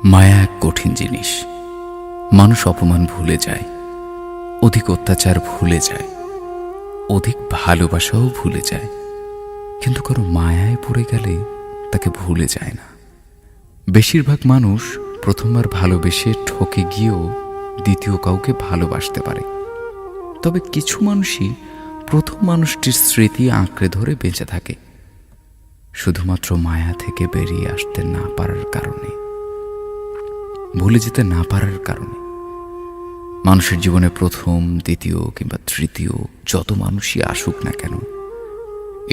মায়া এক কঠিন জিনিস। মানুষ অপমান ভুলে যায়, অধিক অত্যাচার ভুলে যায়, অধিক ভালোবাসাও ভুলে যায়, কিন্তু কারো মায়ায় পড়ে গেলে তাকে ভুলে যায় না। বেশিরভাগ মানুষ প্রথমবার ভালোবেসে ঠকে গিয়েও দ্বিতীয় কাউকে ভালোবাসতে পারে, তবে কিছু মানুষই প্রথম মানুষটির স্মৃতি আঁকড়ে ধরে বেঁচে থাকে, শুধুমাত্র মায়া থেকে বেরিয়ে আসতে না পারার কারণে, ভুলে যেতে না পারার কারণে। মানুষের জীবনে প্রথম, দ্বিতীয় কিংবা তৃতীয় যত মানুষই আসুক না কেন,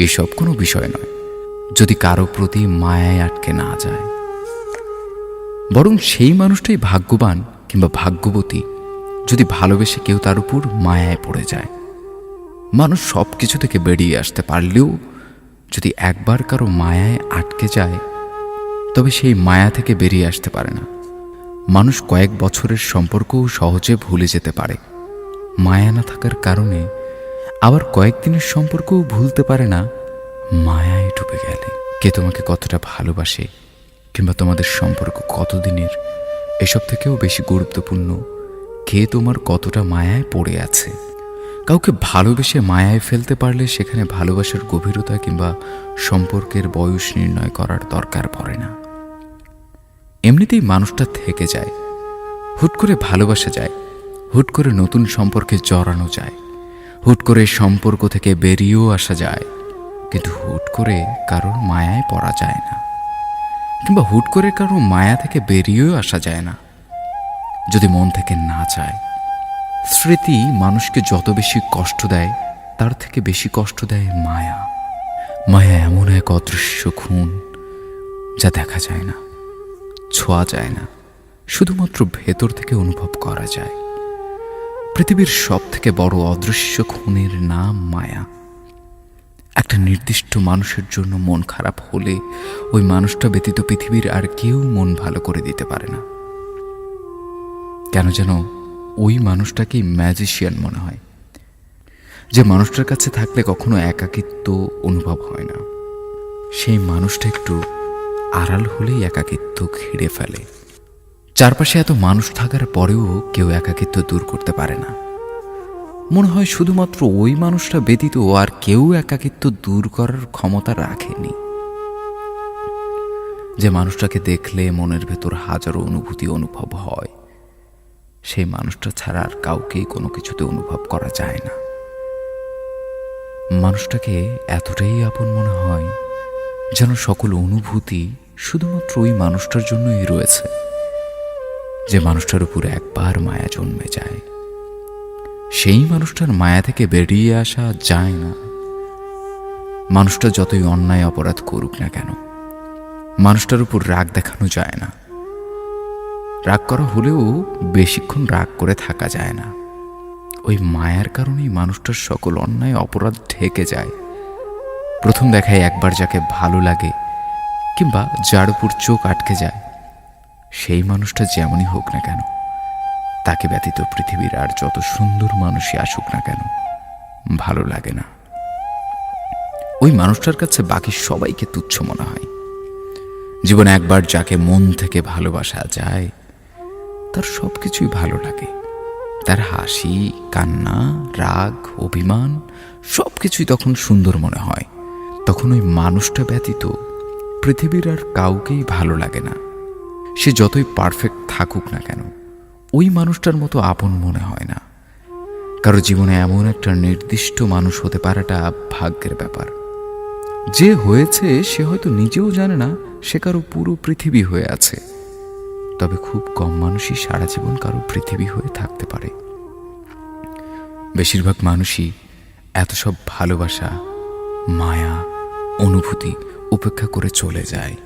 এসব কোনো বিষয় নয় যদি কারো প্রতি মায়ায় আটকে না যায়। বরং সেই মানুষটাই ভাগ্যবান কিংবা ভাগ্যবতী যদি ভালোবেসে কেউ তার উপর মায়ায় পড়ে যায়। মানুষ সব কিছু থেকে বেরিয়ে আসতে পারলেও যদি একবার কারো মায়ায় আটকে যায়, তবে সেই মায়া থেকে বেরিয়ে আসতে পারে না। মানুষ কয়েক বছরের সম্পর্কও সহজে ভুলে যেতে পারে মায়া না থাকার কারণে, আবার কয়েকদিনের সম্পর্কও ভুলতে পারে না মায়ায় ডুবে গেলে। কে তোমাকে কতটা ভালোবাসে কিংবা তোমাদের সম্পর্ক কতদিনের, এসব থেকেও বেশি গুরুত্বপূর্ণ কে তোমার কতটা মায়ায় পড়ে আছে। কাউকে ভালোবেসে মায়ায় ফেলতে পারলে সেখানে ভালোবাসার গভীরতা কিংবা সম্পর্কের বয়স নির্ণয় করার দরকার পড়ে না। এমনিতেই মানুষটা থেকে যায়, হুট করে ভালোবাসা যায়, হুট করে নতুন সম্পর্কে জড়ানো যায়, হুট করে সম্পর্ক থেকে বেরিয়েও আসা যায়, কিন্তু হুট করে কারোর মায়ায় পড়া যায় না, কিংবা হুট করে কারোর মায়া থেকে বেরিয়েও আসা যায় না যদি মন থেকে না চায়। স্মৃতি মানুষকে যত বেশি কষ্ট দেয়, তার থেকে বেশি কষ্ট দেয় মায়া। মায়া এমন এক অদৃশ্য খুন যা দেখা যায় না, ছোঁয়া যায় না, শুধুমাত্র ভেতর থেকে অনুভব করা যায়। পৃথিবীর সব থেকে বড় অদৃশ্য খুনের নাম মায়া। একটা নির্দিষ্ট মানুষের জন্য মন খারাপ হলে ওই মানুষটা ব্যতীত পৃথিবীর আর কেউ মন ভালো করে দিতে পারে না। কেন যেন ওই মানুষটাকেই ম্যাজিশিয়ান মনে হয়, যে মানুষটার কাছে থাকলে কখনো একাকিত্ব অনুভব হয় না। সেই মানুষটা একটু আড়াল হলেই একাকিত্ব ঘিরে ফেলে। চারপাশে এত মানুষ থাকার পরেও কেউ একাকিত্ব দূর করতে পারে না। মনে হয় শুধুমাত্র ওই মানুষটা ব্যতীত আর কেউ একাকিত্ব দূর করার ক্ষমতা রাখেনি। যে মানুষটাকে দেখলে মনের ভেতর হাজারো অনুভূতি অনুভব হয়, সেই মানুষটা ছাড়া আর কাউকেই কোনো কিছুতে অনুভব করা যায় না। মানুষটাকে এতটাই আপন মনে হয় যেন সকল অনুভূতি শুধুমাত্র ওই মানুষটার জন্যই রয়েছে। যে মানুষটার উপর একবার মায়া জন্মে যায়, সেই মানুষটার মায়া থেকে বেরিয়ে আসা যায় না। মানুষটা যতই অন্যায় অপরাধ করুক না কেন, মানুষটার উপর রাগ দেখানো যায় না। রাগ করা হলেও বেশিক্ষণ রাগ করে থাকা যায় না। ওই মায়ার কারণেই মানুষটার সকল অন্যায় অপরাধ ঢেকে যায়। প্রথম দেখায় একবার যাকে ভালো লাগে কিংবা যার উপর চোখ আটকে যায়, সেই মানুষটা যেমনই হোক না কেন, তাকে ব্যতীত পৃথিবীর আর যত সুন্দর মানুষই আসুক না কেন, ভালো লাগে না। ওই মানুষটার কাছে বাকি সবাইকে তুচ্ছ মনে হয়। জীবনে একবার যাকে মন থেকে ভালোবাসা যায়, তার সব কিছুই ভালো লাগে। তার হাসি, কান্না, রাগ, অভিমান সব কিছুই তখন সুন্দর মনে হয়। তখন ওই মানুষটা ব্যতীত পৃথিবীর আর কাউকেই ভালো লাগে না। সে যতই পারফেক্ট থাকুক না কেন, ওই মানুষটার মতো আপন মনে হয় না। কারো জীবনে এমন একটা নির্দিষ্ট মানুষ হতে পারাটা ভাগ্যের ব্যাপার। যে হয়েছে সে হয়তো নিজেও জানে না সে কারো পুরো পৃথিবী হয়ে আছে, তবে খুব কম মানুষই সারা জীবন কারো পৃথিবী হয়ে থাকতে পারে। বেশিরভাগ মানুষই এত সব ভালোবাসা, মায়া, অনুভূতি উপেক্ষা করে চলে যায়।